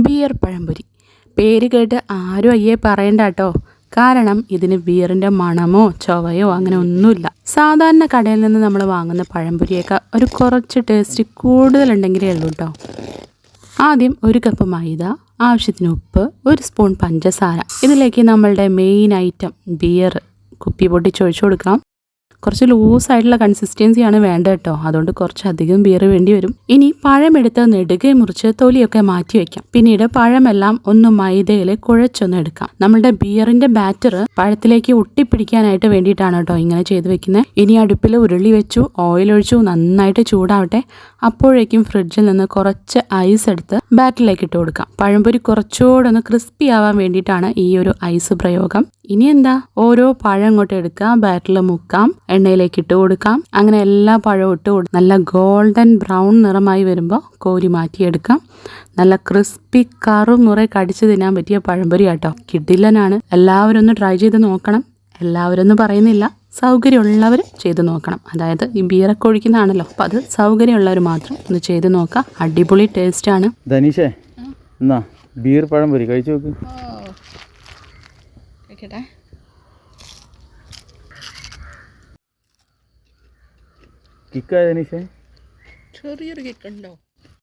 Beer പഴംപൊരി. പേര് കേട്ട് ആരും അയ്യേ പറയണ്ട കേട്ടോ. കാരണം ഇതിന് ബിയറിൻ്റെ മണമോ ചൊവയോ അങ്ങനെ ഒന്നുമില്ല. സാധാരണ കടയിൽ നിന്ന് നമ്മൾ വാങ്ങുന്ന പഴംപൊരിയേക്കാൾ ഒരു കുറച്ച് ടേസ്റ്റ് കൂടുതലുണ്ടെങ്കിലേ ഉള്ളൂ കേട്ടോ. ആദ്യം 1 കപ്പ് മൈദ, ആവശ്യത്തിന് ഉപ്പ്, 1 സ്പൂൺ പഞ്ചസാര. ഇതിലേക്ക് നമ്മളുടെ മെയിൻ ഐറ്റം ബിയർ കുപ്പി പൊട്ടിച്ചൊഴിച്ചു കൊടുക്കാം. കുറച്ച് ലൂസായിട്ടുള്ള കൺസിസ്റ്റൻസിയാണ് വേണ്ടത് കേട്ടോ. അതുകൊണ്ട് കുറച്ചധികം ബിയർ വേണ്ടി വരും. ഇനി പഴമെടുത്ത് നെടുകെ മുറിച്ച് തൊലിയൊക്കെ മാറ്റി വയ്ക്കാം. പിന്നീട് പഴമെല്ലാം ഒന്ന് മൈദയിൽ കുഴച്ചൊന്ന് എടുക്കാം. നമ്മളുടെ ബിയറിന്റെ ബാറ്റർ പഴത്തിലേക്ക് ഒട്ടിപ്പിടിക്കാനായിട്ട് വേണ്ടിയിട്ടാണ് കേട്ടോ ഇങ്ങനെ ചെയ്ത് വെക്കുന്നത്. ഇനി അടുപ്പിൽ ഉരുളി വെച്ചു, ഓയിൽ ഒഴിച്ചു, നന്നായിട്ട് ചൂടാവട്ടെ. അപ്പോഴേക്കും ഫ്രിഡ്ജിൽ നിന്ന് കുറച്ച് ഐസ് എടുത്ത് ബാറ്ററിലേക്ക് ഇട്ട് കൊടുക്കാം. പഴംപൊരി കുറച്ചുകൂടെ ഒന്ന് ക്രിസ്പി ആവാൻ വേണ്ടിയിട്ടാണ് ഈ ഒരു ഐസ് പ്രയോഗം. ഇനി എന്താ, ഓരോ പഴം ഇങ്ങോട്ട് എടുക്കാം, ബാറ്ററിൽ മുക്കാം, എണ്ണയിലേക്ക് ഇട്ട് കൊടുക്കാം. അങ്ങനെ എല്ലാ പഴവും ഇട്ട് കൊടുക്കാം. നല്ല ഗോൾഡൻ ബ്രൗൺ നിറമായി വരുമ്പോൾ കോരി മാറ്റിയെടുക്കാം. നല്ല ക്രിസ്പി കറുമുറ കടിച്ച് തിന്നാൻ പറ്റിയ പഴംപൊരി ആട്ടോ. കിടിലനാണ്. എല്ലാവരും ഒന്ന് ട്രൈ ചെയ്ത് നോക്കണം. എല്ലാവരും ഒന്നും പറയുന്നില്ല, സൗകര്യമുള്ളവർ ചെയ്ത് നോക്കണം. അതായത് ഈ ബിയറൊക്കെ ഒഴിക്കുന്നതാണല്ലോ, അപ്പം അത് സൗകര്യമുള്ളവർ മാത്രം ഒന്ന് ചെയ്ത് നോക്കാം. അടിപൊളി ടേസ്റ്റാണ്. ധനീഷേ, എന്നാ ബിയർ പഴംപൊരി കഴിച്ചു നോക്ക്. കിക്കായ ധനീഷേ? ചെറിയൊരു കിക്കുണ്ടോ?